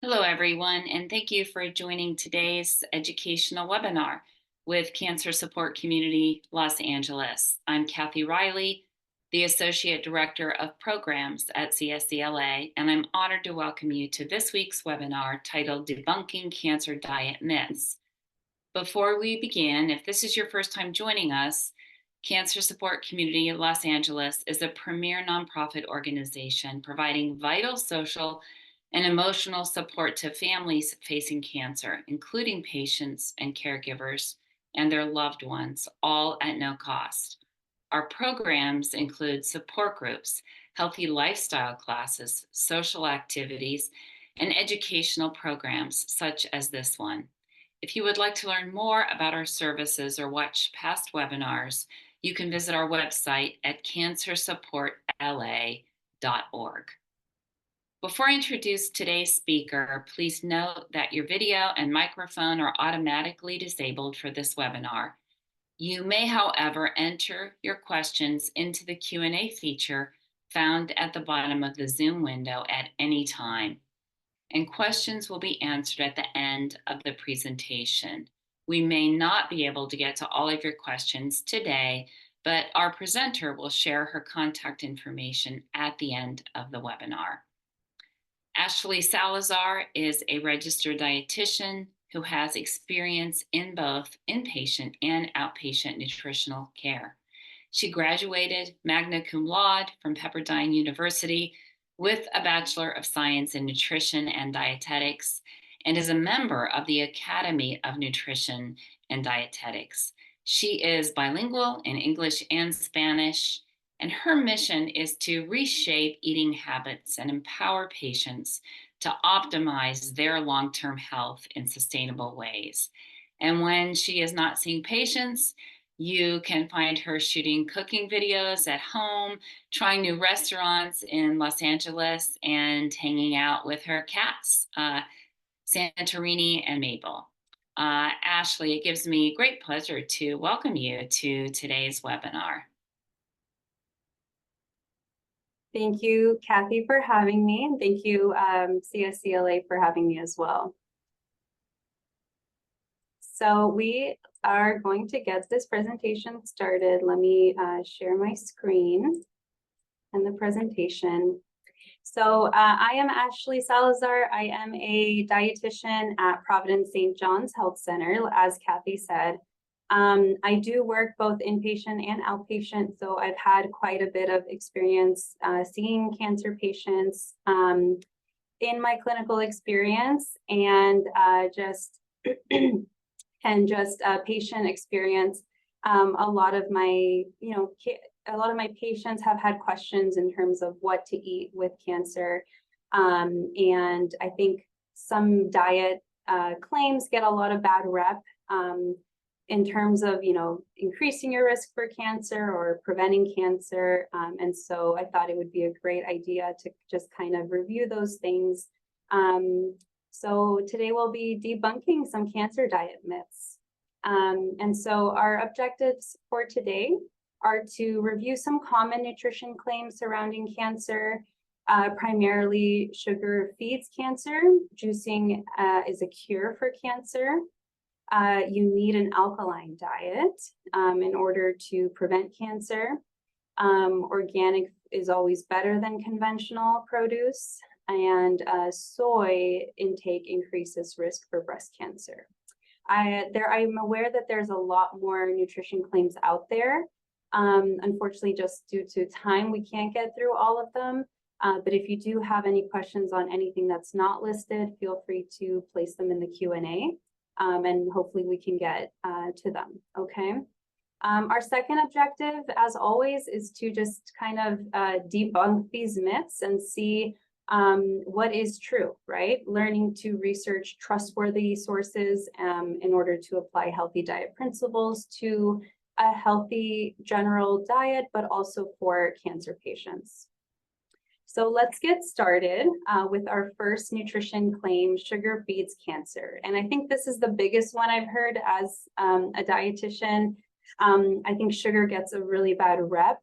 Hello, everyone, and thank you for joining today's educational webinar with Cancer Support Community Los Angeles. I'm Kathy Riley, the Associate Director of Programs at CSCLA, and I'm honored to welcome you to this week's webinar titled Debunking Cancer Diet Myths. Before we begin, if this is your first time joining us, Cancer Support Community Los Angeles is a premier nonprofit organization providing vital social and emotional support to families facing cancer, including patients and caregivers and their loved ones, all at no cost. Our programs include support groups, healthy lifestyle classes, social activities, and educational programs such as this one. If you would like to learn more about our services or watch past webinars, you can visit our website at cancersupportla.org. Before I introduce today's speaker, please note that your video and microphone are automatically disabled for this webinar. You may, however, enter your questions into the Q&A feature found at the bottom of the Zoom window at any time, and questions will be answered at the end of the presentation. We may not be able to get to all of your questions today, but our presenter will share her contact information at the end of the webinar. Ashley Salazar is a registered dietitian who has experience in both inpatient and outpatient nutritional care. She graduated magna cum laude from Pepperdine University with a Bachelor of Science in Nutrition and Dietetics, and is a member of the Academy of Nutrition and Dietetics. She is bilingual in English and Spanish, and her mission is to reshape eating habits and empower patients to optimize their long-term health in sustainable ways. And when she is not seeing patients, you can find her shooting cooking videos at home, trying new restaurants in Los Angeles, and hanging out with her cats, Santorini and Mabel. Ashley, it gives me great pleasure to welcome you to today's webinar. Thank you, Kathy, for having me, and thank you, CSCLA, for having me as well. So we are going to get this presentation started. Let me share my screen and the presentation. So I am Ashley Salazar. I am a dietitian at Providence Saint John's Health Center, as Kathy said. I do work both inpatient and outpatient, so I've had quite a bit of experience seeing cancer patients in my clinical experience, and just patient experience. A lot of my patients have had questions in terms of what to eat with cancer, and I think some diet claims get a lot of bad rep. In terms of, increasing your risk for cancer or preventing cancer. And so I thought it would be a great idea to just kind of review those things. So today we'll be debunking some cancer diet myths. And so our objectives for today are to review some common nutrition claims surrounding cancer. Primarily, sugar feeds cancer. Juicing is a cure for cancer. You need an alkaline diet in order to prevent cancer. Organic is always better than conventional produce, and soy intake increases risk for breast cancer. I'm aware that there's a lot more nutrition claims out there. Unfortunately, just due to time, we can't get through all of them. But if you do have any questions on anything that's not listed, feel free to place them in the Q&A. And hopefully we can get to them, okay? Our second objective, as always, is to just kind of debunk these myths and see what is true, right? Learning to research trustworthy sources in order to apply healthy diet principles to a healthy general diet, but also for cancer patients. So let's get started with our first nutrition claim: sugar feeds cancer. And I think this is the biggest one I've heard as a dietitian. I think sugar gets a really bad rep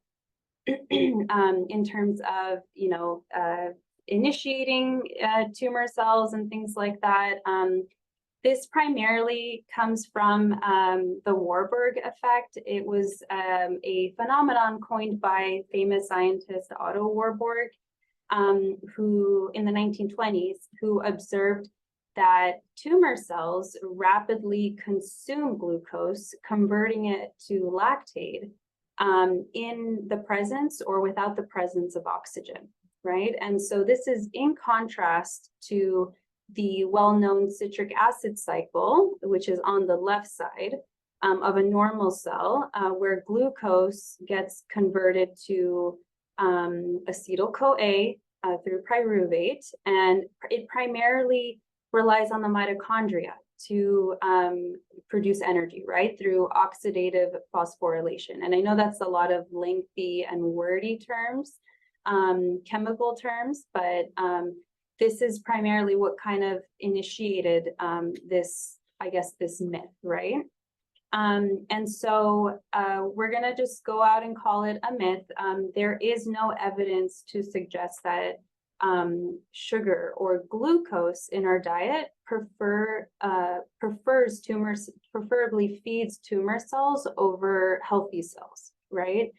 in terms of, initiating tumor cells and things like that. This primarily comes from the Warburg effect. It was a phenomenon coined by famous scientist Otto Warburg, who in the 1920s, who observed that tumor cells rapidly consume glucose, converting it to lactate in the presence or without the presence of oxygen, right? And so this is in contrast to the well-known citric acid cycle, which is on the left side of a normal cell, where glucose gets converted to acetyl-CoA through pyruvate, and it primarily relies on the mitochondria to produce energy, right, through oxidative phosphorylation. And I know that's a lot of lengthy and wordy terms, chemical terms, but this is primarily what kind of initiated this myth, right? And so we're gonna just go out and call it a myth. There is no evidence to suggest that sugar or glucose in our diet preferably feeds tumor cells over healthy cells, right?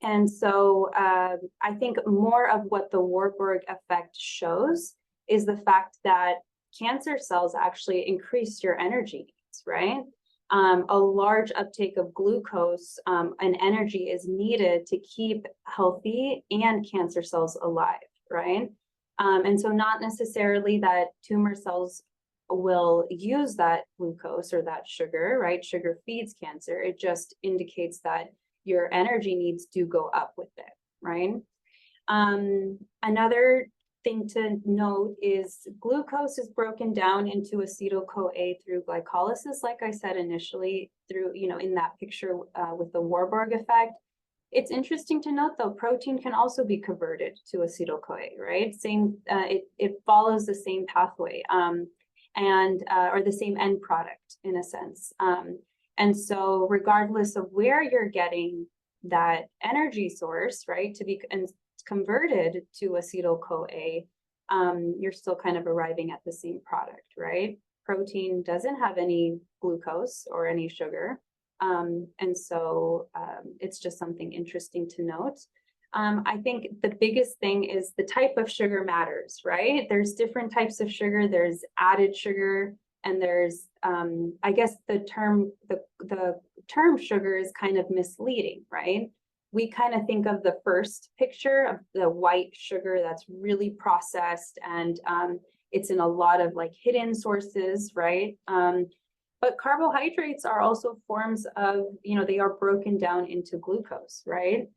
And so I think more of what the Warburg effect shows is the fact that cancer cells actually increase your energy needs, right? A large uptake of glucose and energy is needed to keep healthy and cancer cells alive, right? And so not necessarily that tumor cells will use that glucose or that sugar, right? Sugar feeds cancer. It just indicates that your energy needs do go up with it, right? Another thing to note is glucose is broken down into acetyl-CoA through glycolysis, like I said initially, through, in that picture with the Warburg effect. It's interesting to note, though, protein can also be converted to acetyl-CoA, right? It follows the same pathway or the same end product in a sense. And so regardless of where you're getting that energy source, right, to be converted to acetyl-CoA, you're still kind of arriving at the same product, right? Protein doesn't have any glucose or any sugar. And so it's just something interesting to note. I think the biggest thing is the type of sugar matters, right? There's different types of sugar. There's added sugar, and there's, I guess the term sugar is kind of misleading, right? We kind of think of the first picture of the white sugar that's really processed, and it's in a lot of like hidden sources, right? But carbohydrates are also forms of, they are broken down into glucose, right?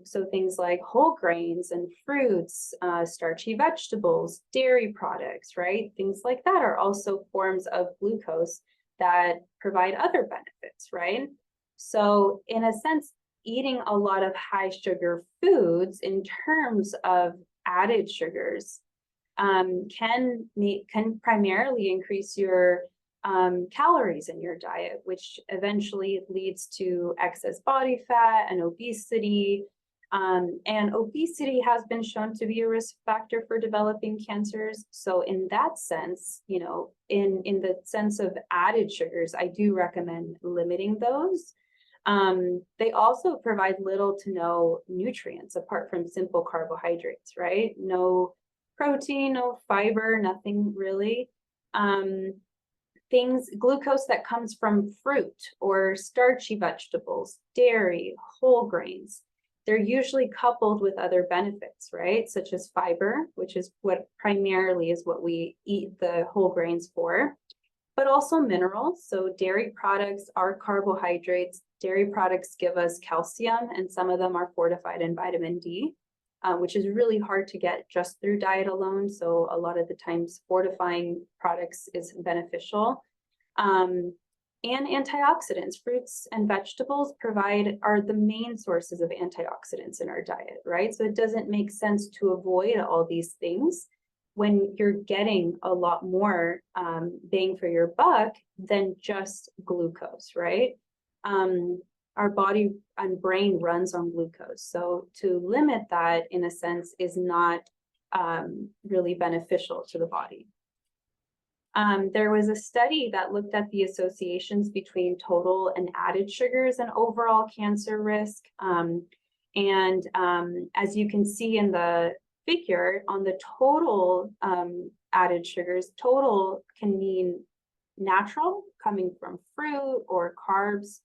So things like whole grains and fruits, starchy vegetables, dairy products, right? Things like that are also forms of glucose that provide other benefits, right? So in a sense, eating a lot of high sugar foods in terms of added sugars can primarily increase your calories in your diet, which eventually leads to excess body fat and obesity. And obesity has been shown to be a risk factor for developing cancers. So in that sense, in the sense of added sugars, I do recommend limiting those. They also provide little to no nutrients apart from simple carbohydrates, right? No protein, no fiber, nothing really. Glucose that comes from fruit or starchy vegetables, dairy, whole grains, they're usually coupled with other benefits, right? Such as fiber, which is what primarily is what we eat the whole grains for. but also minerals. So dairy products are carbohydrates. Dairy products give us calcium, and some of them are fortified in vitamin D, which is really hard to get just through diet alone. So a lot of the times fortifying products is beneficial. And antioxidants, fruits and vegetables are the main sources of antioxidants in our diet, right? So it doesn't make sense to avoid all these things when you're getting a lot more bang for your buck than just glucose, right? Our body and brain runs on glucose. So to limit that, in a sense, is not really beneficial to the body. There was a study that looked at the associations between total and added sugars and overall cancer risk. As you can see in the figure, on the total added sugars, total can mean natural, coming from fruit or carbs,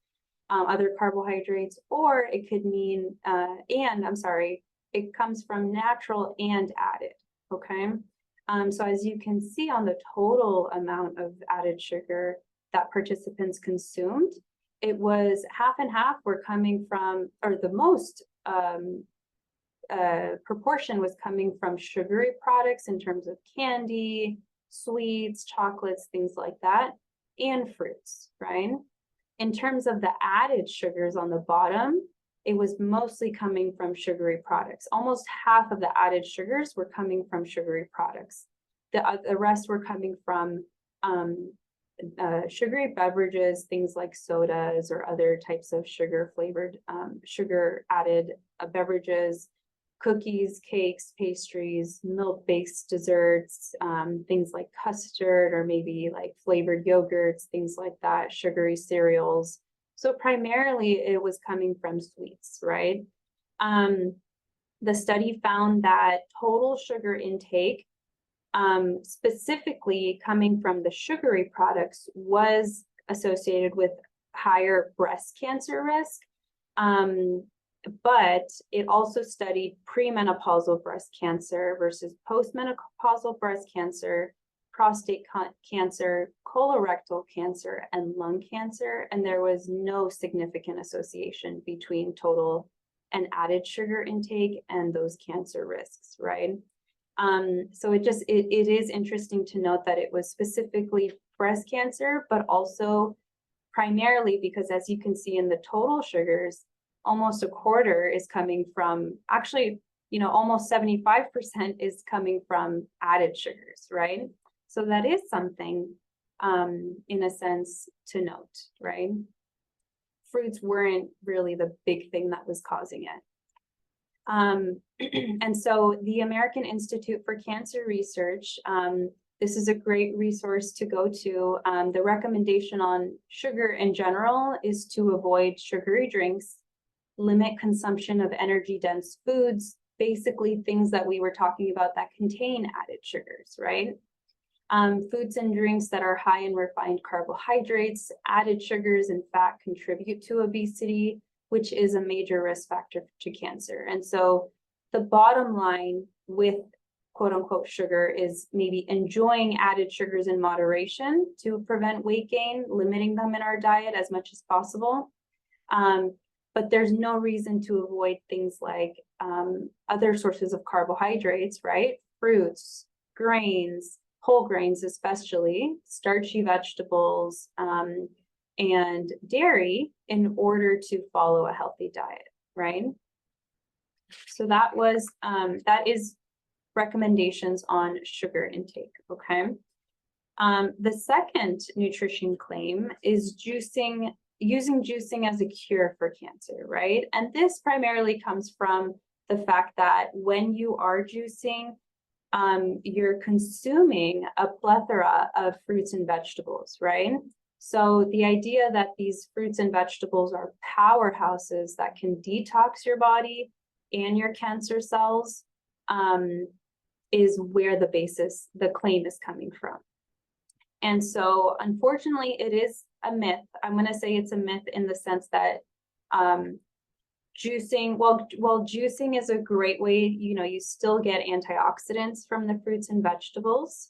other carbohydrates, or it could mean, it comes from natural and added, okay? So as you can see on the total amount of added sugar that participants consumed, it was half and half were coming from, or the most proportion was coming from sugary products in terms of candy, sweets, chocolates, things like that, and fruits, right? In terms of the added sugars on the bottom, it was mostly coming from sugary products. Almost half of the added sugars were coming from sugary products. The rest were coming from sugary beverages, things like sodas or other types of sugar-flavored, sugar-added beverages, cookies, cakes, pastries, milk-based desserts, things like custard or maybe like flavored yogurts, things like that, sugary cereals. So primarily it was coming from sweets, right? The study found that total sugar intake, specifically coming from the sugary products, was associated with higher breast cancer risk. But it also studied premenopausal breast cancer versus postmenopausal breast cancer, prostate cancer, colorectal cancer, and lung cancer. And there was no significant association between total and added sugar intake and those cancer risks, right? So it is interesting to note that it was specifically breast cancer, but also primarily because, as you can see in the total sugars, almost a quarter is coming from, actually, almost 75% is coming from added sugars, right? So that is something, in a sense, to note, right? Fruits weren't really the big thing that was causing it. And so the American Institute for Cancer Research, this is a great resource to go to. The recommendation on sugar in general is to avoid sugary drinks, limit consumption of energy-dense foods, basically things that we were talking about that contain added sugars, right? Foods and drinks that are high in refined carbohydrates, added sugars, and fat contribute to obesity, which is a major risk factor to cancer. And so the bottom line with quote unquote sugar is maybe enjoying added sugars in moderation to prevent weight gain, limiting them in our diet as much as possible. But there's no reason to avoid things like other sources of carbohydrates, right? Fruits, grains, whole grains especially, starchy vegetables, and dairy in order to follow a healthy diet, right? So that is recommendations on sugar intake, okay? The second nutrition claim is using juicing as a cure for cancer, right? And this primarily comes from the fact that when you are juicing, you're consuming a plethora of fruits and vegetables, right? So the idea that these fruits and vegetables are powerhouses that can detox your body and your cancer cells is where the claim is coming from. And so unfortunately, it is a myth. I'm going to say it's a myth in the sense that juicing, while juicing is a great way, you still get antioxidants from the fruits and vegetables.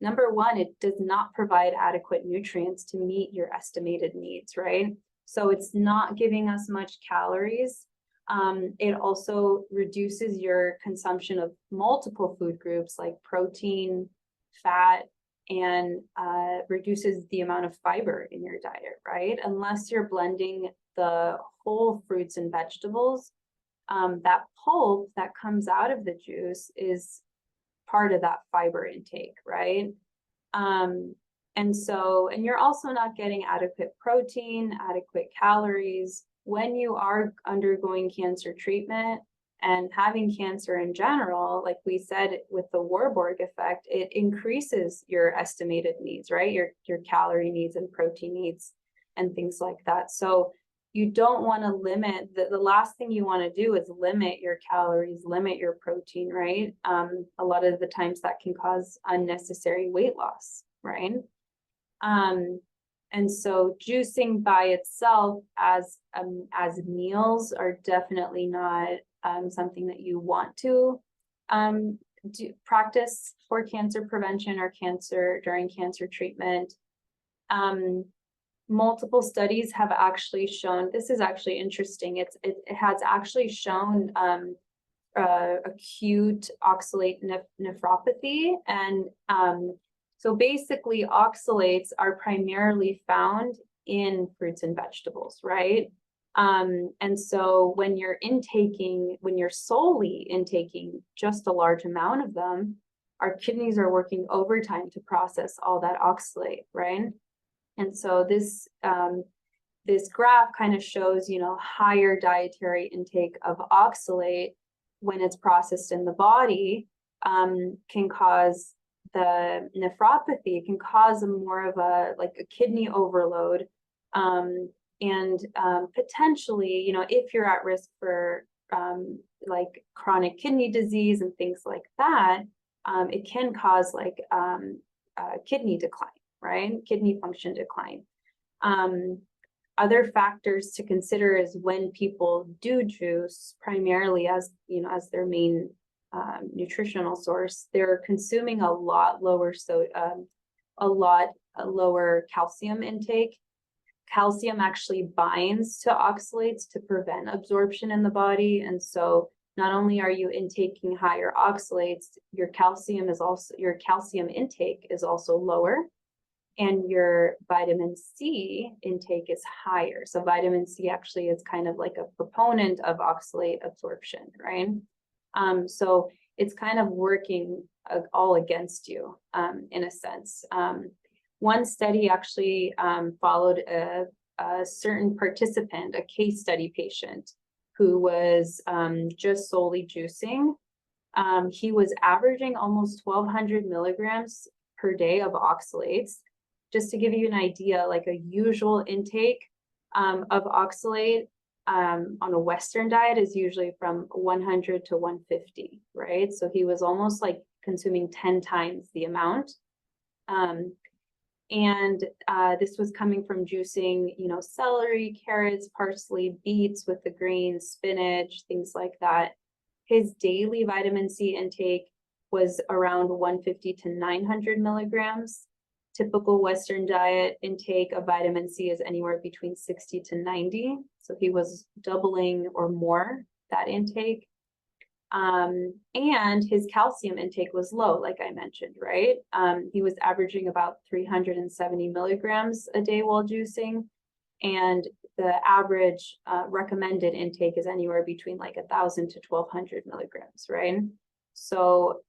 Number one, it does not provide adequate nutrients to meet your estimated needs, right? So it's not giving us much calories. It also reduces your consumption of multiple food groups like protein, fat, and reduces the amount of fiber in your diet, right? Unless you're blending the whole fruits and vegetables, that pulp that comes out of the juice is part of that fiber intake, right? And you're also not getting adequate protein, adequate calories. When you are undergoing cancer treatment and having cancer in general, like we said with the Warburg effect, it increases your estimated needs, right? Your calorie needs and protein needs and things like that. So you don't want to limit, the last thing you want to do is limit your calories, limit your protein, right? A lot of the times that can cause unnecessary weight loss, right? And so juicing by itself as meals are definitely not something that you want to practice for cancer prevention or during cancer treatment. Multiple studies have actually shown, this is actually interesting, it has actually shown acute oxalate nephropathy. And so basically oxalates are primarily found in fruits and vegetables, right? And so when you're solely intaking just a large amount of them, our kidneys are working overtime to process all that oxalate, right? And so this graph kind of shows, higher dietary intake of oxalate when it's processed in the body can cause the nephropathy. It can cause more of a kidney overload, and potentially, if you're at risk for like chronic kidney disease and things like that, it can cause kidney decline, right? Kidney function decline. Other factors to consider is when people do juice, primarily as their main nutritional source, they're consuming a lot lower lower calcium intake. Calcium actually binds to oxalates to prevent absorption in the body, and so not only are you intaking higher oxalates, your calcium intake is also lower, and your vitamin C intake is higher. So vitamin C actually is kind of like a proponent of oxalate absorption, right? So it's kind of working all against you in a sense. One study actually followed a certain participant, a case study patient, who was just solely juicing. He was averaging almost 1,200 milligrams per day of oxalates. Just to give you an idea, like a usual intake of oxalate on a Western diet is usually from 100 to 150, right? So he was almost like consuming 10 times the amount. And this was coming from juicing, celery, carrots, parsley, beets with the greens, spinach, things like that. His daily vitamin C intake was around 150 to 900 milligrams. Typical Western diet intake of vitamin C is anywhere between 60 to 90. So he was doubling or more that intake. And his calcium intake was low, like I mentioned, right? He was averaging about 370 milligrams a day while juicing. And the average recommended intake is anywhere between 1,000 to 1,200 milligrams, right? So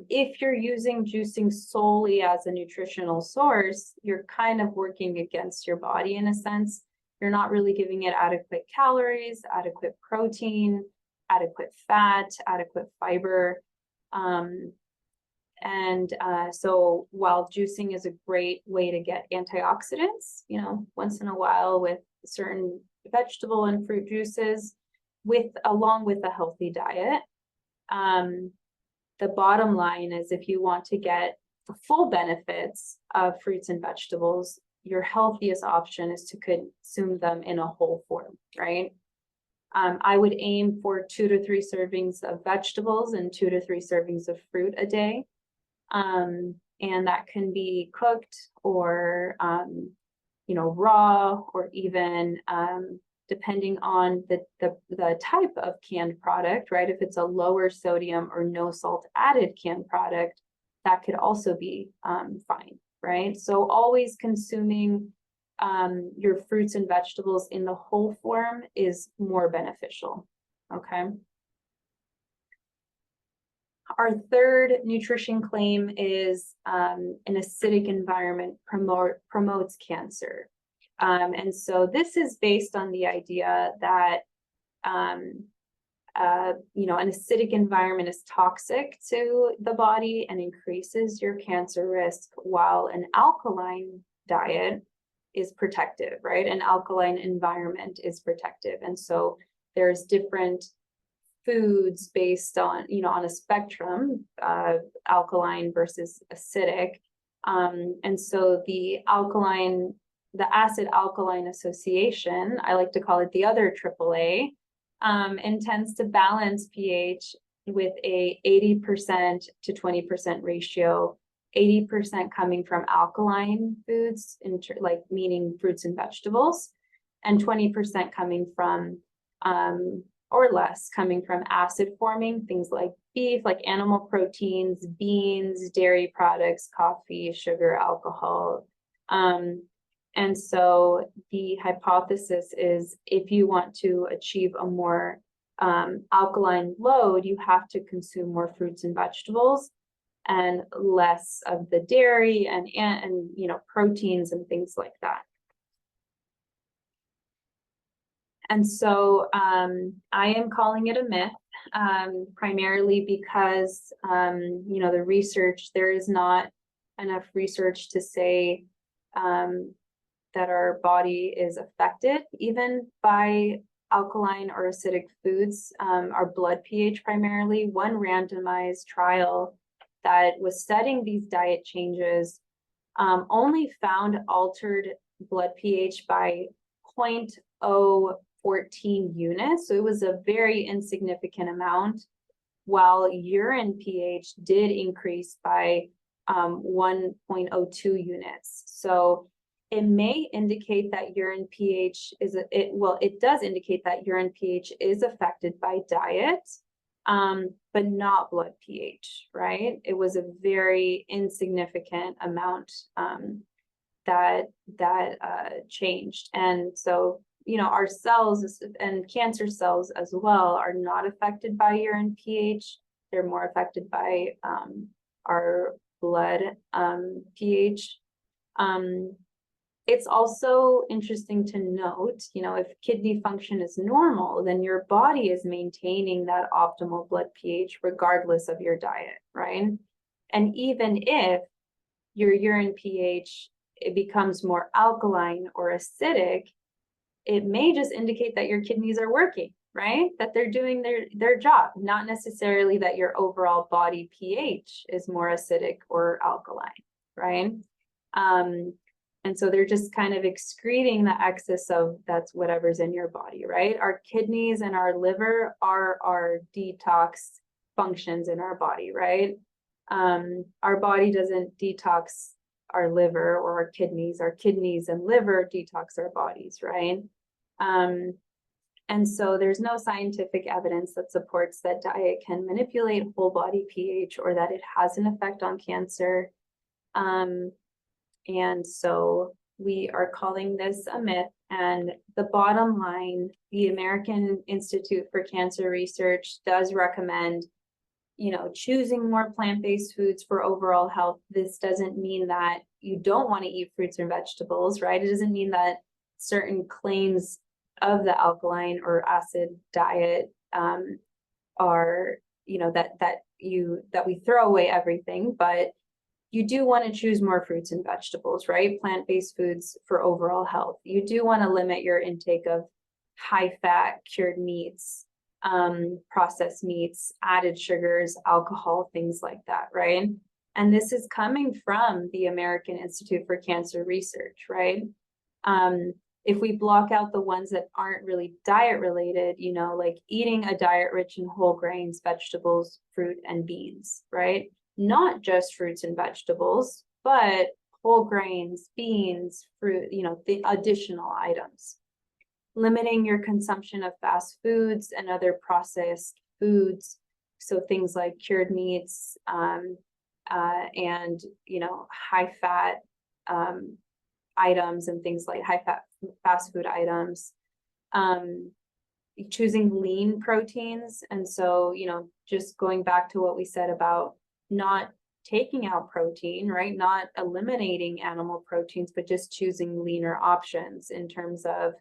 if you're using juicing solely as a nutritional source, you're kind of working against your body in a sense. You're not really giving it adequate calories, adequate protein, adequate fat, adequate fiber. So while juicing is a great way to get antioxidants, once in a while with certain vegetable and fruit juices, along with a healthy diet, the bottom line is if you want to get the full benefits of fruits and vegetables, your healthiest option is to consume them in a whole form, right? I would aim for 2 to 3 servings of vegetables and 2 to 3 servings of fruit a day. And that can be cooked or, raw, or even depending on the type of canned product, right? If it's a lower sodium or no salt added canned product, that could also be fine, right? So always consuming your fruits and vegetables in the whole form is more beneficial, okay? Our third nutrition claim is an acidic environment promotes cancer. And so this is based on the idea that an acidic environment is toxic to the body and increases your cancer risk, while an alkaline diet is protective, right? An alkaline environment is protective. And so there's different foods based on, on a spectrum, alkaline versus acidic. And so the acid alkaline association, I like to call it the other AAA, intends to balance pH with a 80% to 20% ratio, 80% coming from alkaline foods, meaning fruits and vegetables, and 20% coming from, or less, coming from acid forming things like beef, like animal proteins, beans, dairy products, coffee, sugar, alcohol. And so the hypothesis is, if you want to achieve a more alkaline load, you have to consume more fruits and vegetables and less of the dairy and proteins and things like that. And so I am calling it a myth, primarily because, the research, there is not enough research to say that our body is affected even by alkaline or acidic foods, our blood pH primarily. One randomized trial that was studying these diet changes only found altered blood pH by 0.014 units. So it was a very insignificant amount, while urine pH did increase by 1.02 units. So it may indicate that urine pH it does indicate that urine pH is affected by diet, but not blood pH, right? It was a very insignificant amount that changed. And so, our cells and cancer cells as well are not affected by urine pH. They're more affected by our blood pH. It's also interesting to note, if kidney function is normal, then your body is maintaining that optimal blood pH regardless of your diet, right? And even if your urine pH, it becomes more alkaline or acidic, it may just indicate that your kidneys are working, right? That they're doing their job, not necessarily that your overall body pH is more acidic or alkaline, right? And so they're just kind of excreting the excess of that's whatever's in your body, right? Our kidneys and our liver are our detox functions in our body, right? Our body doesn't detox our liver or our kidneys and liver detox our bodies, right? And so there's no scientific evidence that supports that diet can manipulate whole body pH or that it has an effect on cancer. And so we are calling this a myth. And the bottom line, the American Institute for Cancer Research does recommend, choosing more plant-based foods for overall health. This doesn't mean that you don't want to eat fruits and vegetables, right? It doesn't mean that certain claims of the alkaline or acid diet are, that we throw away everything, but you do want to choose more fruits and vegetables, right? Plant-based foods for overall health. You do want to limit your intake of high-fat cured meats, processed meats, added sugars, alcohol, things like that, right? And this is coming from the American Institute for Cancer Research, right? If we block out the ones that aren't really diet related, like eating a diet rich in whole grains, vegetables, fruit, and beans, right? not just fruits and vegetables, but whole grains, beans, fruit, the additional items. Limiting your consumption of fast foods and other processed foods. So things like cured meats, and high fat items and things like high fat fast food items. Choosing lean proteins. And so, just going back to what we said about not taking out protein, right? Not eliminating animal proteins, but just choosing leaner options in terms of,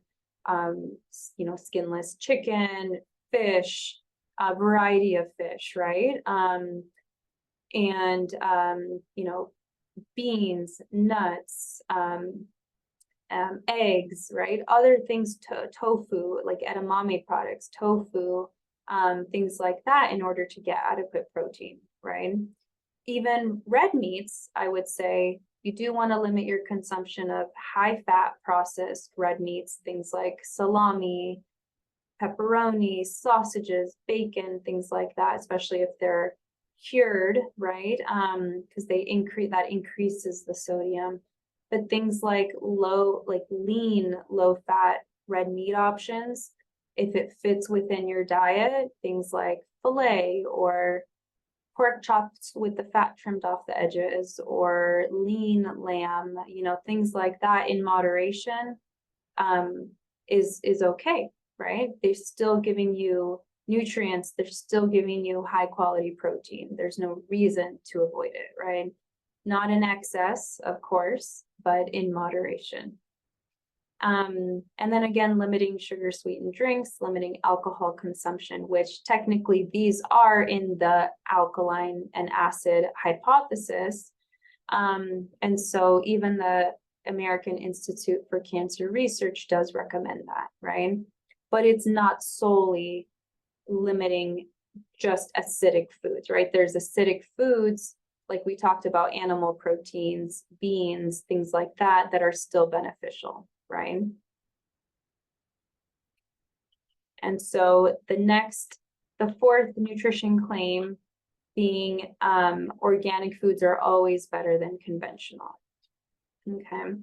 skinless chicken, fish, a variety of fish, right? Beans, nuts, eggs, right? Other things, tofu, like edamame products, tofu, things like that in order to get adequate protein, right? Even red meats, I would say you do want to limit your consumption of high fat processed red meats, things like salami, pepperoni, sausages, bacon, things like that, especially if they're cured, right? Because that increases the sodium. But things like lean, low fat red meat options, if it fits within your diet, things like filet or pork chops with the fat trimmed off the edges, or lean lamb, things like that in moderation, is okay, right? They're still giving you nutrients, they're still giving you high quality protein. There's no reason to avoid it, right? Not in excess, of course, but in moderation. And then again, limiting sugar sweetened drinks, limiting alcohol consumption, which technically these are in the alkaline and acid hypothesis. And so even the American Institute for Cancer Research does recommend that, right? But it's not solely limiting just acidic foods, right? There's acidic foods, like we talked about, animal proteins, beans, things like that, that are still beneficial, right? And so the fourth nutrition claim being organic foods are always better than conventional. Okay.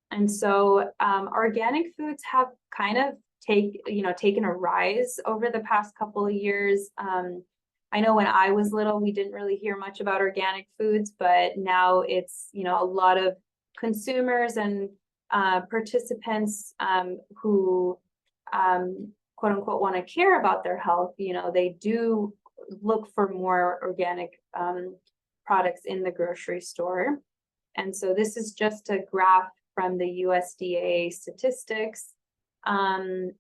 And so organic foods have kind of taken a rise over the past couple of years. I know when I was little, we didn't really hear much about organic foods, but now it's, a lot of consumers and participants who quote unquote want to care about their health, they do look for more organic products in the grocery store. And so this is just a graph from the USDA statistics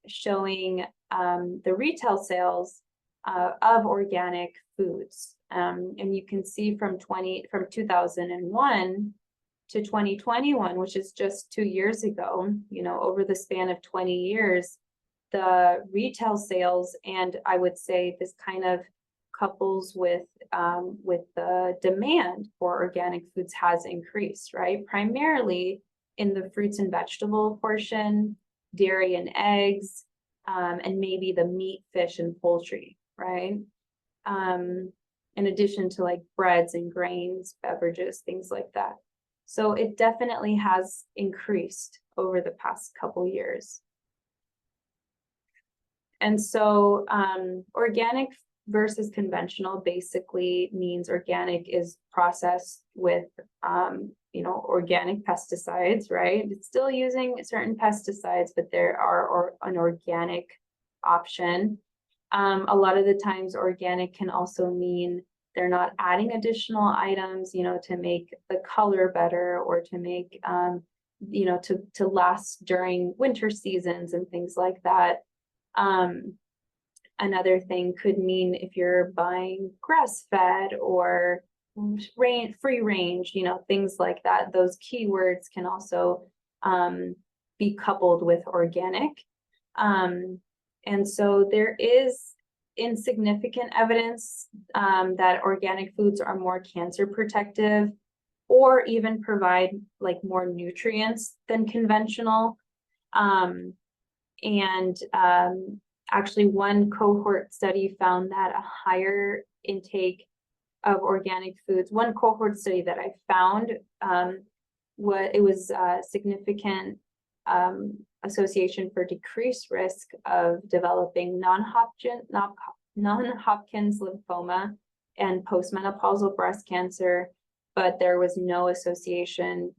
showing the retail sales of organic foods. And you can see from 2001 to 2021, which is just 2 years ago, over the span of 20 years, the retail sales, and I would say this kind of couples with the demand for organic foods has increased, right? Primarily in the fruits and vegetable portion, dairy and eggs, and maybe the meat, fish, and poultry, right? In addition to like breads and grains, beverages, things like that. So it definitely has increased over the past couple years. And so organic versus conventional basically means organic is processed with organic pesticides, right? It's still using certain pesticides, but there are an organic option. A lot of the times organic can also mean they're not adding additional items, to make the color better, or to make to last during winter seasons and things like that. Another thing could mean if you're buying grass-fed or free range, things like that. Those keywords can also be coupled with organic. And so there is insignificant evidence that organic foods are more cancer protective or even provide like more nutrients than conventional. Actually, one cohort study found that a higher intake of organic foods. One cohort study that I found, it was a significant association for decreased risk of developing non-Hodgkin's lymphoma and postmenopausal breast cancer, but there was no association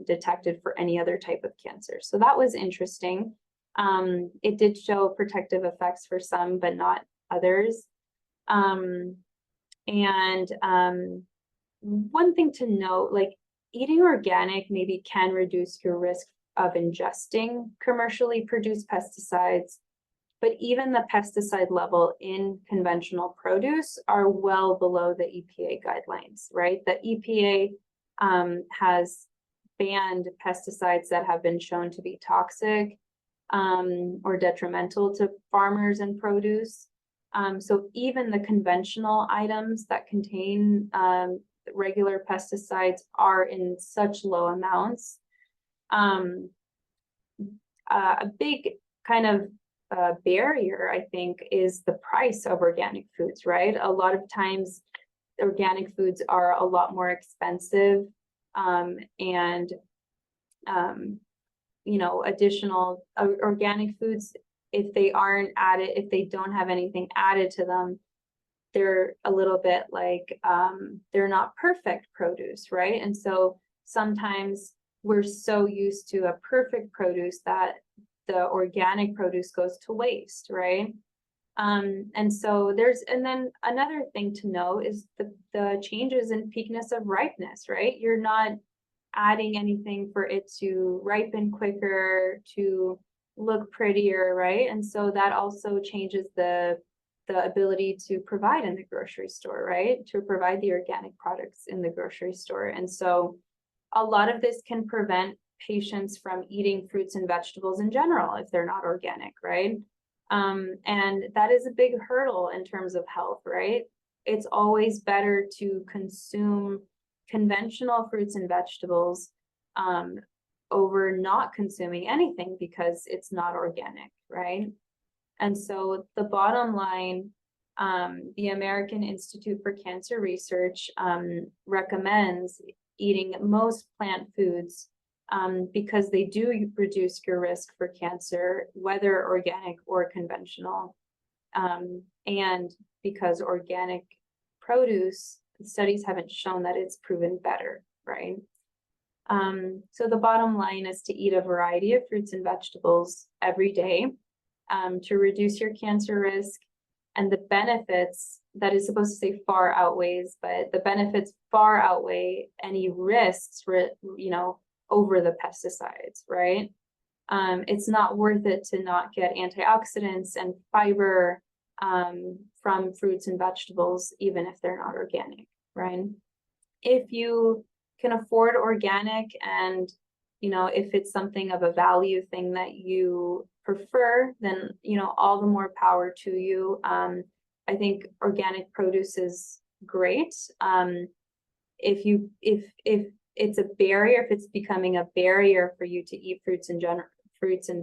detected for any other type of cancer. So that was interesting. It did show protective effects for some, but not others. One thing to note, like eating organic maybe can reduce your risk of ingesting commercially produced pesticides, but even the pesticide level in conventional produce are well below the EPA guidelines, right? The EPA has banned pesticides that have been shown to be toxic or detrimental to farmers and produce. So even the conventional items that contain regular pesticides are in such low amounts. A big kind of barrier, I think, is the price of organic foods, right? A lot of times organic foods are a lot more expensive, additional organic foods, if they don't have anything added to them, they're a little bit like, they're not perfect produce, right? And so sometimes we're so used to a perfect produce that the organic produce goes to waste, right? And then another thing to know is the changes in peakness of ripeness, right? You're not adding anything for it to ripen quicker, to look prettier, right? And so that also changes the ability to provide in the grocery store, right? To provide the organic products in the grocery store. And so a lot of this can prevent patients from eating fruits and vegetables in general if they're not organic, right? And that is a big hurdle in terms of health, right? It's always better to consume conventional fruits and vegetables over not consuming anything because it's not organic, right? And so the bottom line, the American Institute for Cancer Research recommends eating most plant foods because they do reduce your risk for cancer, whether organic or conventional. And because organic produce, studies haven't shown that it's proven better, right? So the bottom line is to eat a variety of fruits and vegetables every day to reduce your cancer risk. And the benefits, that is supposed to say far outweighs, but the benefits far outweigh any risks, over the pesticides, right? It's not worth it to not get antioxidants and fiber from fruits and vegetables, even if they're not organic, right? If you can afford organic and, if it's something of a value thing that you prefer, then, all the more power to you. I think organic produce is great. If it's a barrier, if it's becoming a barrier for you to eat fruits and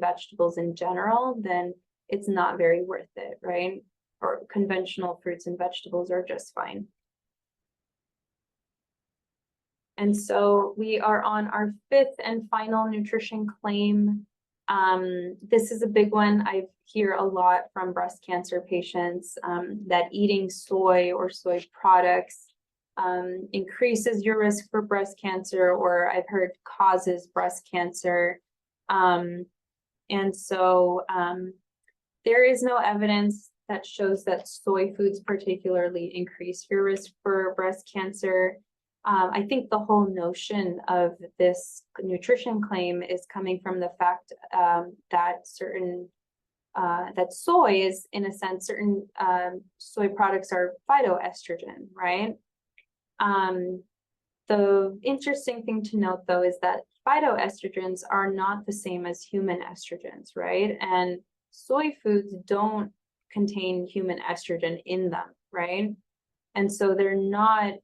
vegetables in general, then it's not very worth it, right? Or conventional fruits and vegetables are just fine. And so we are on our fifth and final nutrition claim. This is a big one. I hear a lot from breast cancer patients that eating soy or soy products increases your risk for breast cancer, or I've heard causes breast cancer. And so there is no evidence that shows that soy foods particularly increase your risk for breast cancer. I think the whole notion of this nutrition claim is coming from the fact that that soy is, in a sense, certain soy products are phytoestrogen, right? The interesting thing to note, though, is that phytoestrogens are not the same as human estrogens, right? And soy foods don't contain human estrogen in them, right? And so they're not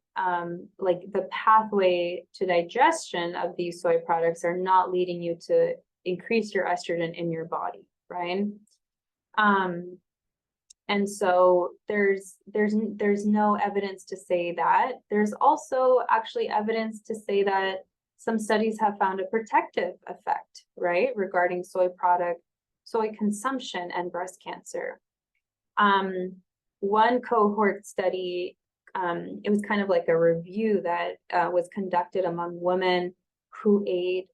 like the pathway to digestion of these soy products are not leading you to increase your estrogen in your body, right? And so there's no evidence to say that. There's also actually evidence to say that some studies have found a protective effect, right, regarding soy consumption and breast cancer. One cohort study, it was kind of like a review that was conducted among women who ate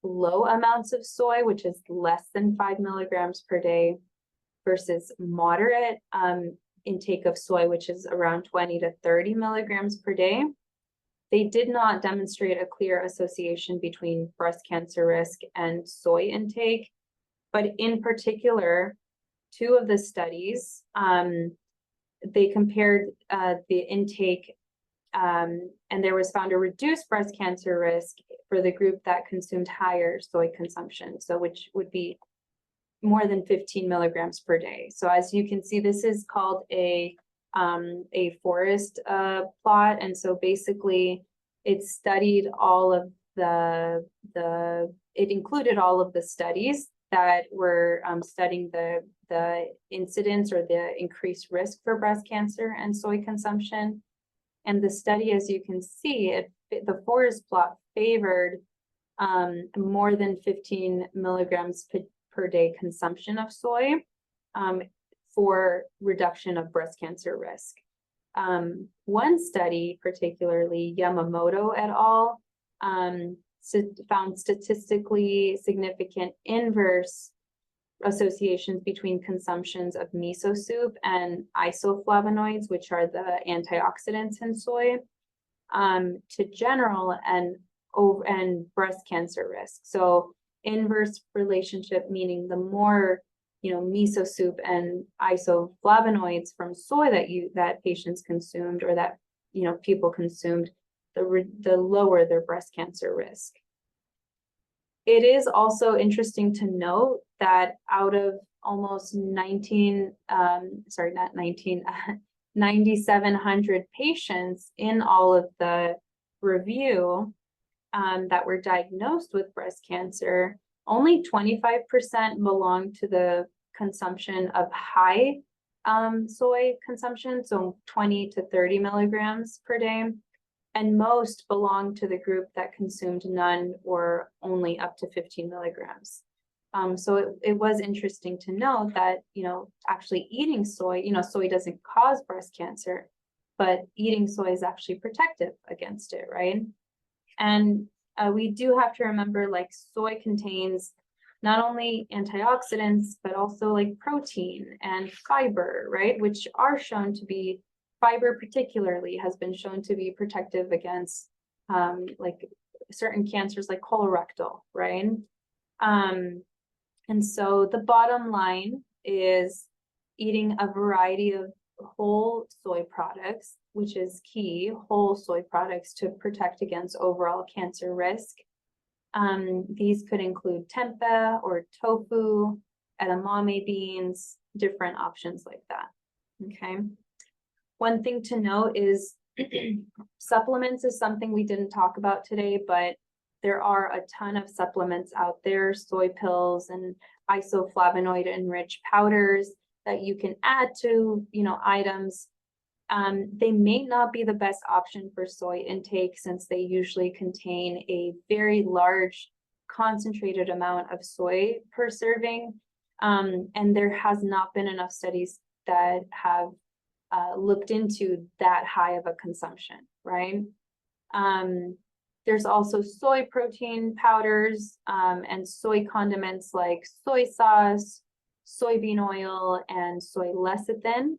low amounts of soy, which is less than 5 milligrams per day, versus moderate intake of soy, which is around 20 to 30 milligrams per day. They did not demonstrate a clear association between breast cancer risk and soy intake, but in particular, two of the studies, they compared the intake and there was found a reduced breast cancer risk for the group that consumed higher soy consumption, so which would be more than 15 milligrams per day. So as you can see, this is called a forest plot, and so basically it studied all of it included all of the studies that were studying the incidence or the increased risk for breast cancer and soy consumption. And the study, as you can see, the forest plot favored more than 15 milligrams per day consumption of soy for reduction of breast cancer risk. One study, particularly Yamamoto et al., found statistically significant inverse associations between consumptions of miso soup and isoflavonoids, which are the antioxidants in soy, to general and breast cancer risk. So inverse relationship, meaning the more miso soup and isoflavonoids from soy that patients consumed, or that people consumed, the lower their breast cancer risk. It is also interesting to note that out of almost 9,700 patients in all of the review that were diagnosed with breast cancer, only 25% belong to the consumption of high soy consumption, so 20 to 30 milligrams per day. And most belong to the group that consumed none or only up to 15 milligrams. So it was interesting to note that, actually eating soy, soy doesn't cause breast cancer, but eating soy is actually protective against it, right? And we do have to remember, like, soy contains not only antioxidants, but also like protein and fiber, right? Which are shown to be, fiber particularly has been shown to be protective against like certain cancers like colorectal, right? And so the bottom line is eating a variety of whole soy products, which is key, whole soy products to protect against overall cancer risk. These could include tempeh or tofu, edamame beans, different options like that, okay? One thing to note is supplements is something we didn't talk about today, but there are a ton of supplements out there, soy pills and isoflavonoid enriched powders that you can add to, items. They may not be the best option for soy intake, since they usually contain a very large concentrated amount of soy per serving. And there has not been enough studies that have looked into that high of a consumption, right? There's also soy protein powders and soy condiments like soy sauce, soybean oil, and soy lecithin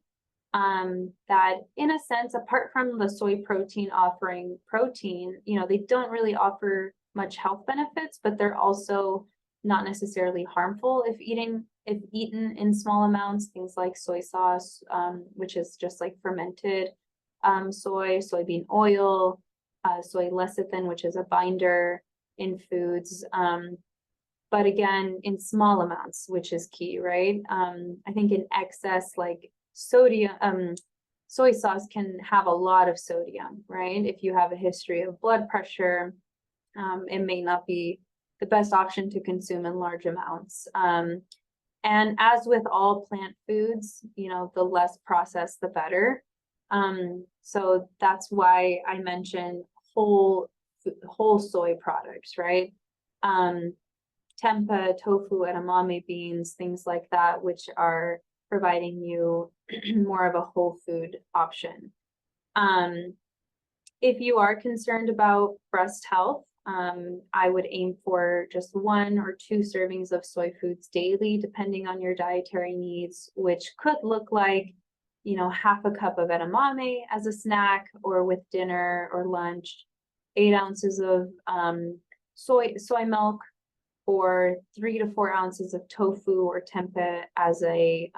that, in a sense, apart from the soy protein offering protein, they don't really offer much health benefits, but they're also not necessarily harmful if eaten in small amounts. Things like soy sauce, which is just like fermented soybean oil, soy lecithin, which is a binder in foods, but again, in small amounts, which is key, right? I think in excess, like sodium, soy sauce can have a lot of sodium, right? If you have a history of blood pressure, it may not be the best option to consume in large amounts. And as with all plant foods, the less processed, the better. So that's why I mentioned whole soy products, right? Tempeh, tofu, edamame beans, things like that, which are providing you more of a whole food option. If you are concerned about breast health, I would aim for just 1 or 2 servings of soy foods daily, depending on your dietary needs, which could look like, half a cup of edamame as a snack or with dinner or lunch, 8 ounces of soy milk, or 3 to 4 ounces of tofu or tempeh as a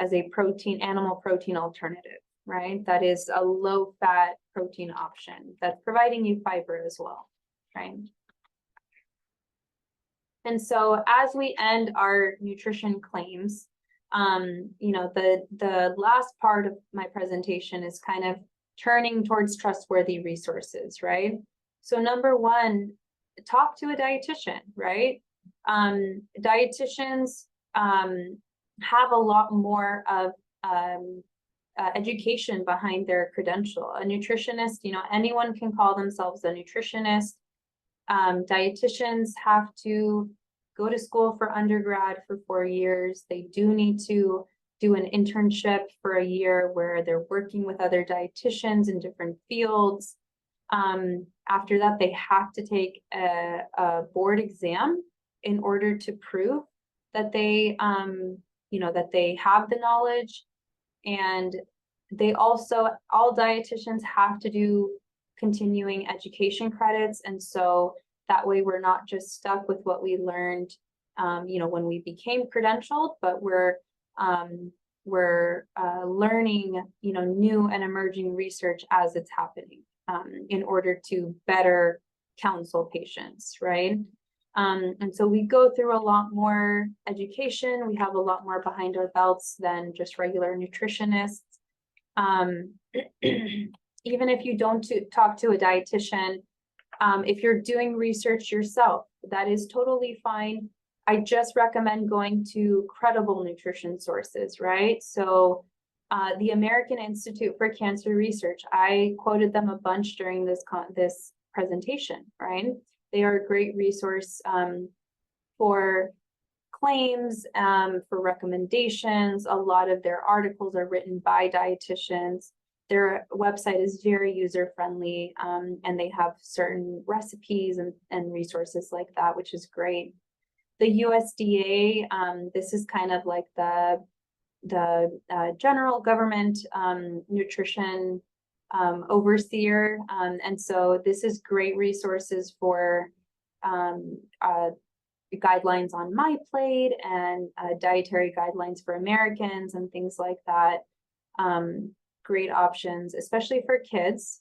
animal protein alternative, right? That is a low fat protein option that's providing you fiber as well, right? And so as we end our nutrition claims, the last part of my presentation is kind of turning towards trustworthy resources, right? So number 1, talk to a dietitian, right? Dietitians have a lot more of education behind their credential. A nutritionist, anyone can call themselves a nutritionist. Dietitians have to go to school for undergrad for 4 years. They do need to do an internship for a year where they're working with other dietitians in different fields. After that, they have to take a board exam in order to prove that they, that they have the knowledge. And they also, all dietitians have to do continuing education credits. And so that way we're not just stuck with what we learned, when we became credentialed, but we're learning, new and emerging research as it's happening, in order to better counsel patients, right? And so we go through a lot more education. We have a lot more behind our belts than just regular nutritionists. Even if you don't talk to a dietitian, if you're doing research yourself, that is totally fine. I just recommend going to credible nutrition sources, right? So the American Institute for Cancer Research, I quoted them a bunch during this presentation, right? They are a great resource for claims, for recommendations. A lot of their articles are written by dietitians. Their website is very user-friendly, and they have certain recipes and resources like that, which is great. The USDA, this is kind of like the general government nutrition overseer, and so this is great resources for guidelines on my plate and dietary guidelines for Americans and things like that. Great options, especially for kids.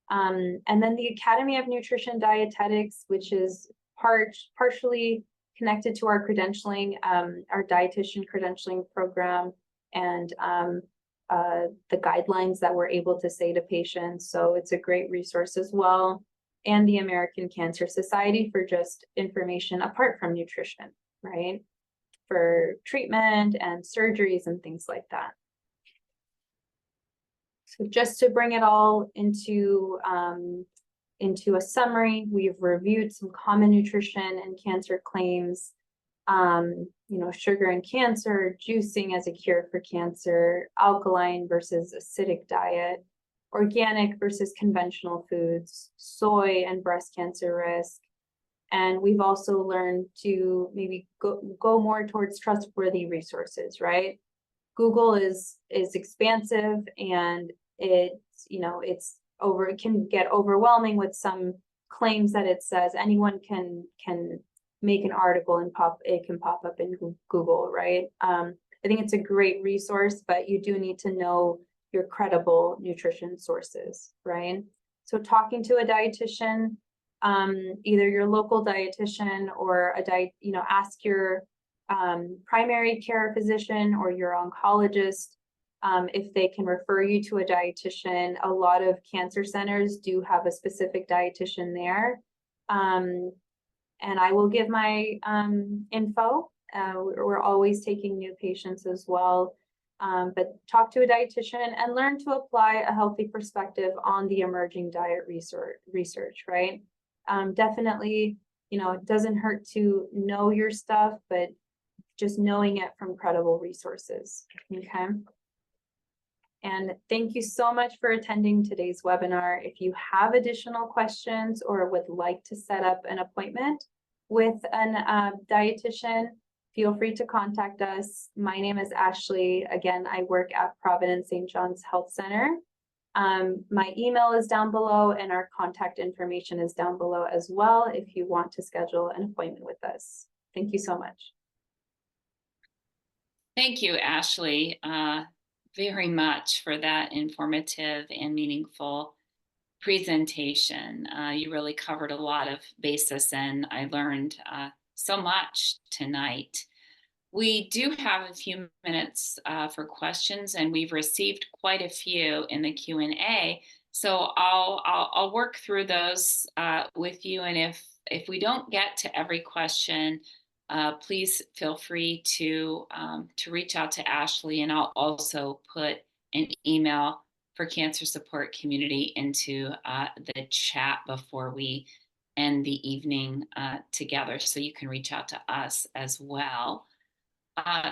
And then the Academy of Nutrition Dietetics, which is partially connected to our credentialing, our dietitian credentialing program, and the guidelines that we're able to say to patients. So it's a great resource as well. And the American Cancer Society for just information apart from nutrition, right? For treatment and surgeries and things like that. So just to bring it all into a summary, we've reviewed some common nutrition and cancer claims, sugar and cancer, juicing as a cure for cancer, alkaline versus acidic diet, organic versus conventional foods, soy and breast cancer risk. And we've also learned to maybe go more towards trustworthy resources, right? Google is expansive, and it can get overwhelming with some claims that it says anyone can make an article and it can pop up in Google, right? I think it's a great resource, but you do need to know your credible nutrition sources, right? So talking to a dietitian, either your local dietitian or ask your primary care physician or your oncologist if they can refer you to a dietitian. A lot of cancer centers do have a specific dietitian there. And I will give my info We're always taking new patients as well. But talk to a dietitian and learn to apply a healthy perspective on the emerging diet research, right? Definitely, it doesn't hurt to know your stuff, but just knowing it from credible resources, okay? And thank you so much for attending today's webinar. If you have additional questions or would like to set up an appointment with a dietitian, feel free to contact us. My name is Ashley. Again, I work at Providence Saint John's Health Center. My email is down below and our contact information is down below as well if you want to schedule an appointment with us. Thank you so much. Thank you, Ashley, very much for that informative and meaningful presentation. You really covered a lot of basis, and I learned so much tonight. We do have a few minutes for questions, and we've received quite a few in the Q&A. So I'll work through those with you, and if we don't get to every question, please feel free to reach out to Ashley, and I'll also put an email for Cancer Support Community into the chat before we end the evening together, so you can reach out to us as well.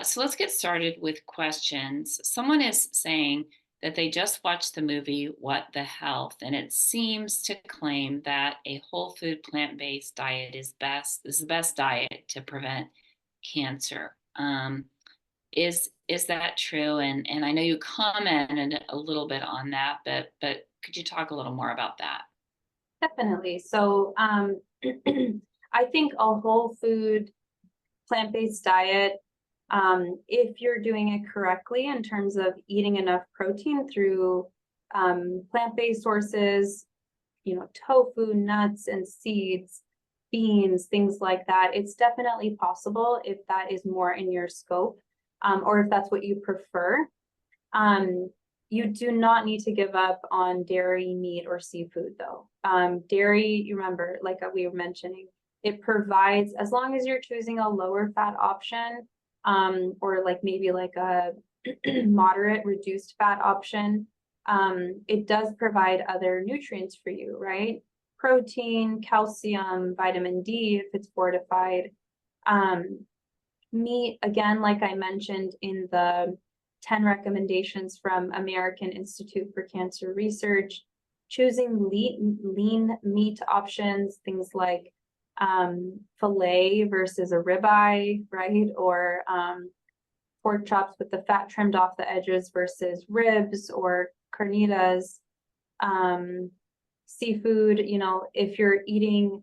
So let's get started with questions. Someone is saying that they just watched the movie What the Health, and it seems to claim that a whole food plant-based diet is the best diet to prevent cancer. Is that true? And I know you commented a little bit on that, but could you talk a little more about that? Definitely. So I think a whole food plant-based diet, if you're doing it correctly in terms of eating enough protein through plant-based sources, tofu, nuts and seeds, beans, things like that, it's definitely possible if that is more in your scope, or if that's what you prefer. You do not need to give up on dairy, meat, or seafood though. Dairy, you remember, like we were mentioning, it provides, as long as you're choosing a lower fat option, or maybe a moderate reduced fat option, it does provide other nutrients for you, right? Protein, calcium, vitamin D if it's fortified. Meat, again, like I mentioned in the 10 recommendations from American Institute for Cancer Research, choosing lean meat options, things like filet versus a ribeye, right? Or pork chops with the fat trimmed off the edges versus ribs or carnitas. Seafood, if you're eating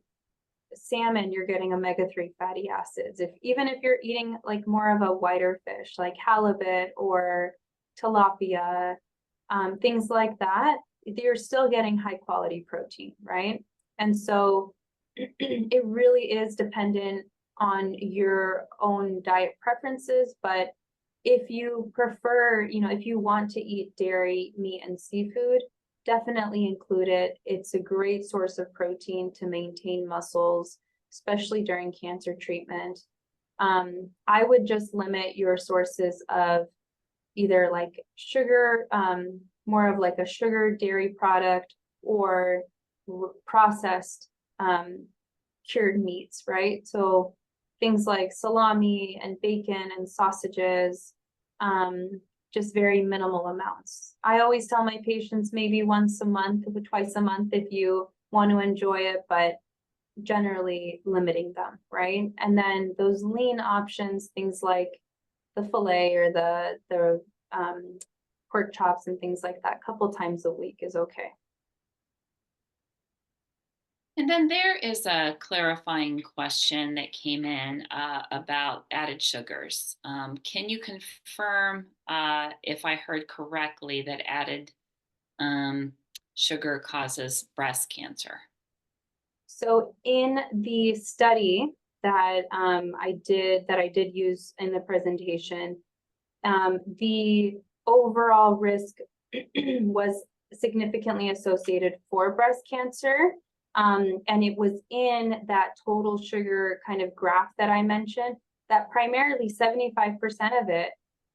salmon, you're getting omega-3 fatty acids. Even if you're eating more of a whiter fish, like halibut or tilapia, things like that, you're still getting high quality protein, right? And so it really is dependent on your own diet preferences, but if you prefer, if you want to eat dairy, meat, and seafood, definitely include it. It's a great source of protein to maintain muscles, especially during cancer treatment. I would just limit your sources of either sugar, more of a sugar dairy product, or processed cured meats, right? So things like salami and bacon and sausages, just very minimal amounts. I always tell my patients maybe once a month, twice a month if you want to enjoy it, but generally limiting them, right? And then those lean options, things like the filet or the pork chops and things like that, a couple times a week is okay. And then there is a clarifying question that came in about added sugars. Can you confirm if I heard correctly that added sugar causes breast cancer? So in the study that I did use in the presentation, the overall risk was significantly associated for breast cancer. And it was in that total sugar kind of graph that I mentioned. that primarily 75% of it,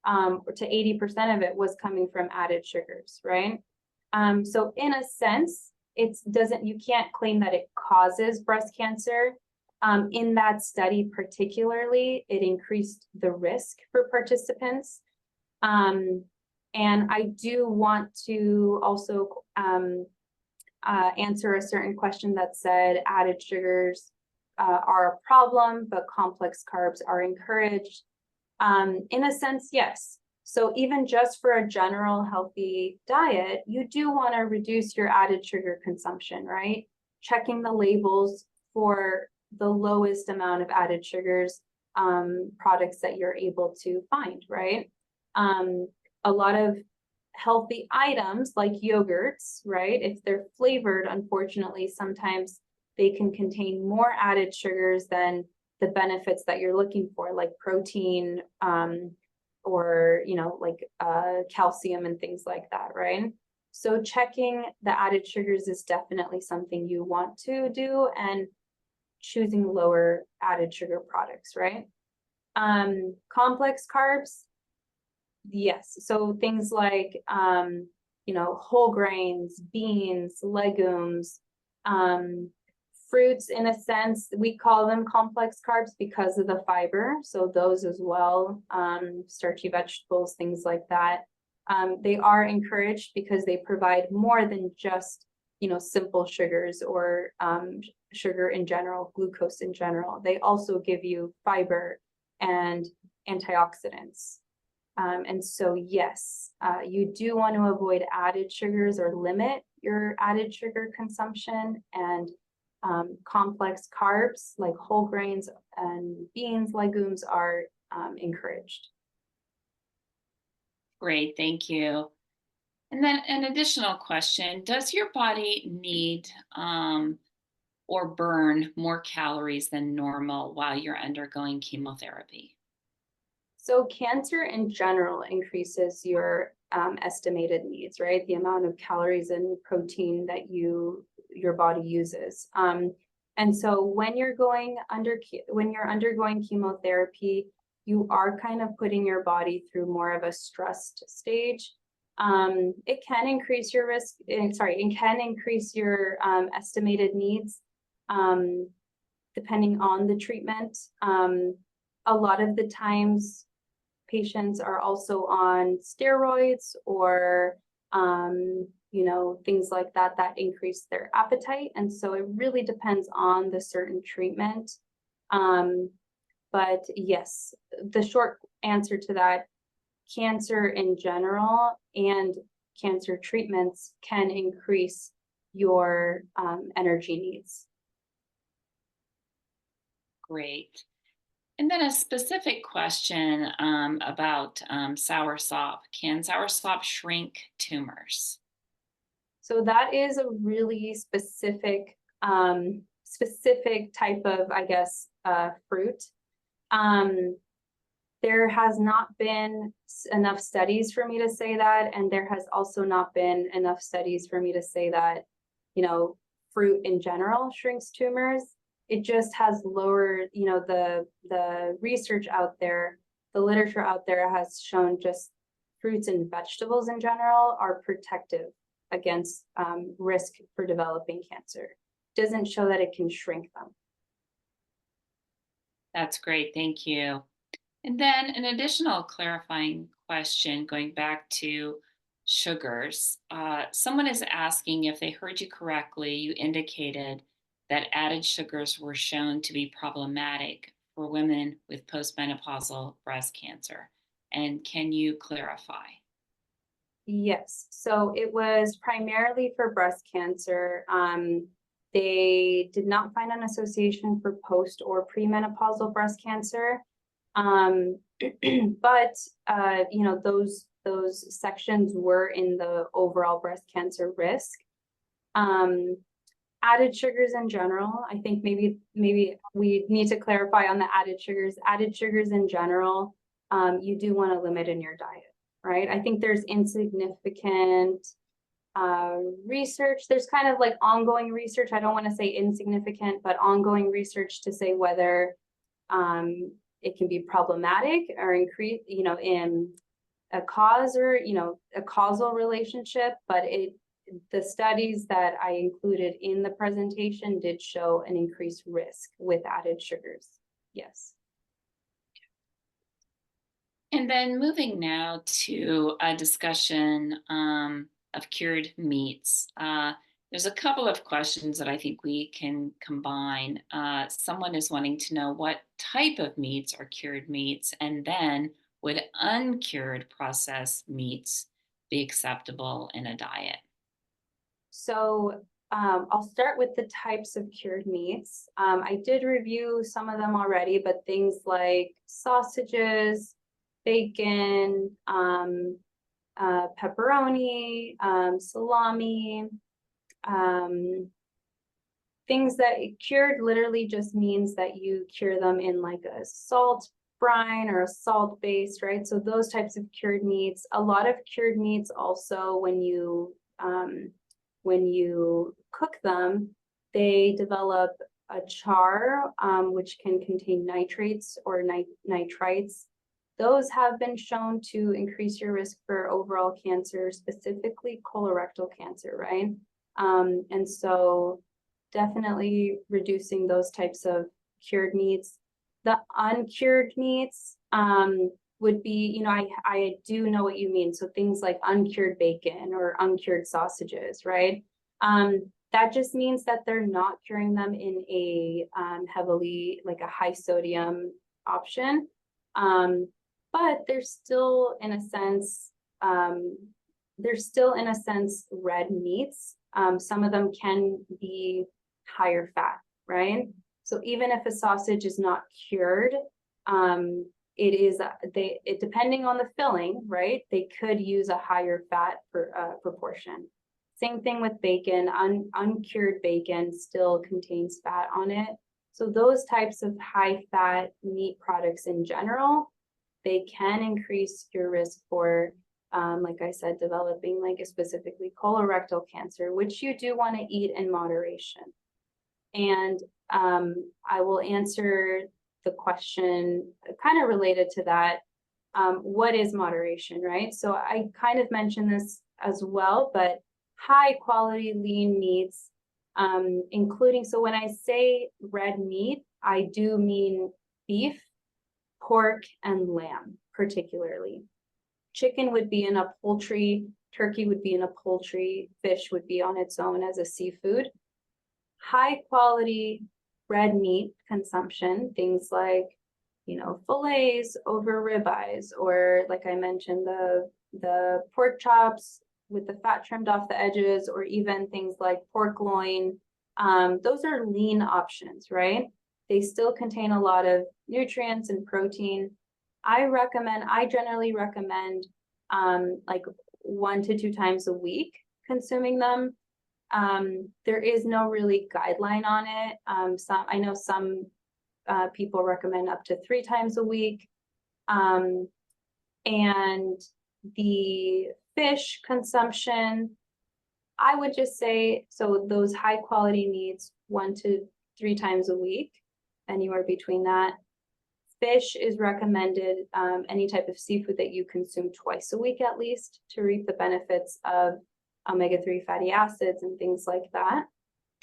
or to 80% of it was coming from added sugars, right? So in a sense, you can't claim that it causes breast cancer. In that study particularly, it increased the risk for participants. And I do want to also answer a certain question that said added sugars are a problem, but complex carbs are encouraged. In a sense, yes. So even just for a general healthy diet, you do want to reduce your added sugar consumption, right? Checking the labels for the lowest amount of added sugars products that you're able to find, right? A lot of healthy items like yogurts, right? If they're flavored, unfortunately, sometimes they can contain more added sugars than the benefits that you're looking for, like protein, or, like calcium and things like that, right? So checking the added sugars is definitely something you want to do, and choosing lower added sugar products, right? Complex carbs, yes. So things like, whole grains, beans, legumes, fruits, in a sense, we call them complex carbs because of the fiber. So those as well, starchy vegetables, things like that. They are encouraged because they provide more than just, simple sugars or sugar in general, glucose in general. They also give you fiber and antioxidants. And so, yes, you do want to avoid added sugars or limit your added sugar consumption, and complex carbs like whole grains and beans, legumes are encouraged. Great, thank you. And then an additional question, does your body need or burn more calories than normal while you're undergoing chemotherapy? So cancer in general increases your estimated needs, right? The amount of calories and protein that your body uses. And so when you're undergoing chemotherapy, you are kind of putting your body through more of a stressed stage. It can increase your risk. It can increase your estimated needs depending on the treatment. A lot of the times, patients are also on steroids or things like that increase their appetite. And so it really depends on the certain treatment. But yes, the short answer to that, cancer in general and cancer treatments can increase your energy needs. Great. And then a specific question about soursop. Can soursop shrink tumors? So that is a really specific type of, I guess, fruit. There has not been enough studies for me to say that, and there has also not been enough studies for me to say that, fruit in general shrinks tumors. It just has lower, the research out there, the literature out there has shown just fruits and vegetables in general are protective against risk for developing cancer. Doesn't show that it can shrink them. That's great, thank you. And then an additional clarifying question going back to sugars. Someone is asking if they heard you correctly, you indicated that added sugars were shown to be problematic for women with postmenopausal breast cancer. And can you clarify? Yes, so it was primarily for breast cancer. They did not find an association for post or premenopausal breast cancer. But those sections were in the overall breast cancer risk. Added sugars in general, I think maybe we need to clarify on the added sugars. Added sugars in general, you do want to limit in your diet, right? I think there's insignificant research. There's kind of like ongoing research. I don't want to say insignificant, but ongoing research to say whether it can be problematic or increase, in a cause or, a causal relationship, but the studies that I included in the presentation did show an increased risk with added sugars. Yes. And then moving now to a discussion of cured meats. There's a couple of questions that I think we can combine. Someone is wanting to know what type of meats are cured meats, and then would uncured processed meats be acceptable in a diet? So I'll start with the types of cured meats. I did review some of them already, but things like sausages, bacon, pepperoni, salami, things that cured literally just means that you cure them in like a salt brine or a salt base, right? So those types of cured meats. A lot of cured meats also, when you cook them, they develop a char, which can contain nitrates or nitrites. Those have been shown to increase your risk for overall cancer, specifically colorectal cancer, right? And so definitely reducing those types of cured meats. The uncured meats would be, I do know what you mean. So things like uncured bacon or uncured sausages, right? That just means that they're not curing them in a heavily, like a high sodium option. But they're still in a sense, red meats. Some of them can be higher fat, right? So even if a sausage is not cured, it is depending on the filling, right? They could use a higher fat proportion. Same thing with bacon. Uncured bacon still contains fat on it. So those types of high fat meat products in general, they can increase your risk for, like I said, developing like specifically colorectal cancer, which you do want to eat in moderation. And I will answer the question kind of related to that. What is moderation, right? So I kind of mentioned this as well, but high quality lean meats, including, so when I say red meat, I do mean beef, pork, and lamb, particularly. Chicken would be in a poultry, turkey would be in a poultry, fish would be on its own as a seafood. High quality red meat consumption, things like, fillets over ribeyes, or like I mentioned, the pork chops with the fat trimmed off the edges, or even things like pork loin. Those are lean options, right? They still contain a lot of nutrients and protein. I generally recommend like 1 to 2 times a week consuming them. There is no really guideline on it. I know some people recommend up to 3 times a week. And the fish consumption, I would just say, so those high quality meats, 1 to 3 times a week, anywhere between that. Fish is recommended, any type of seafood that you consume twice a week at least, to reap the benefits of omega-3 fatty acids and things like that.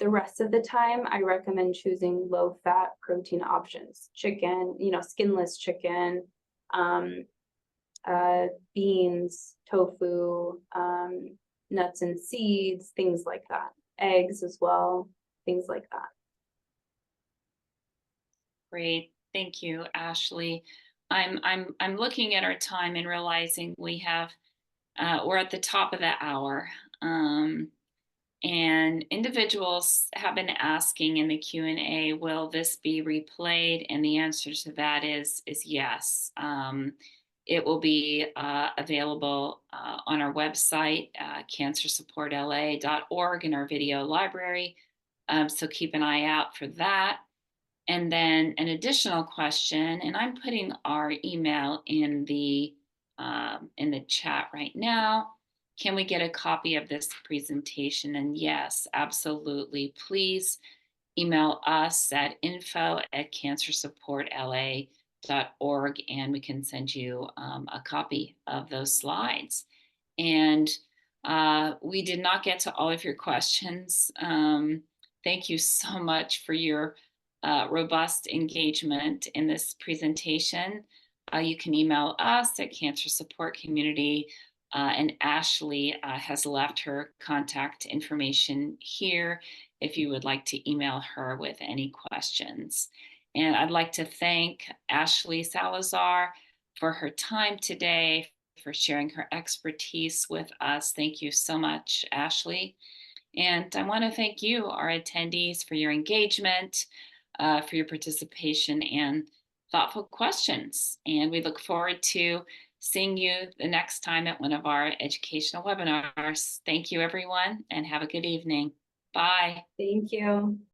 The rest of the time, I recommend choosing low-fat protein options. Chicken, skinless chicken, beans, tofu, nuts and seeds, things like that. Eggs as well, things like that. Great. Thank you, Ashley. I'm looking at our time and realizing we're at the top of the hour. And individuals have been asking in the Q&A, will this be replayed? And the answer to that is yes. It will be available on our website, cancersupportla.org, in our video library. So keep an eye out for that. And then an additional question, and I'm putting our email in the chat right now. Can we get a copy of this presentation? And yes, absolutely. Please email us at info@cancersupportla.org. dietetics.org, and we can send you a copy of those slides. And we did not get to all of your questions. Thank you so much for your robust engagement in this presentation. You can email us at Cancer Support Community, and Ashley has left her contact information here if you would like to email her with any questions. And I'd like to thank Ashley Salazar for her time today, for sharing her expertise with us. Thank you so much, Ashley. And I want to thank you, our attendees, for your engagement, for your participation and thoughtful questions. And we look forward to seeing you the next time at one of our educational webinars. Thank you, everyone, and have a good evening. Bye. Thank you.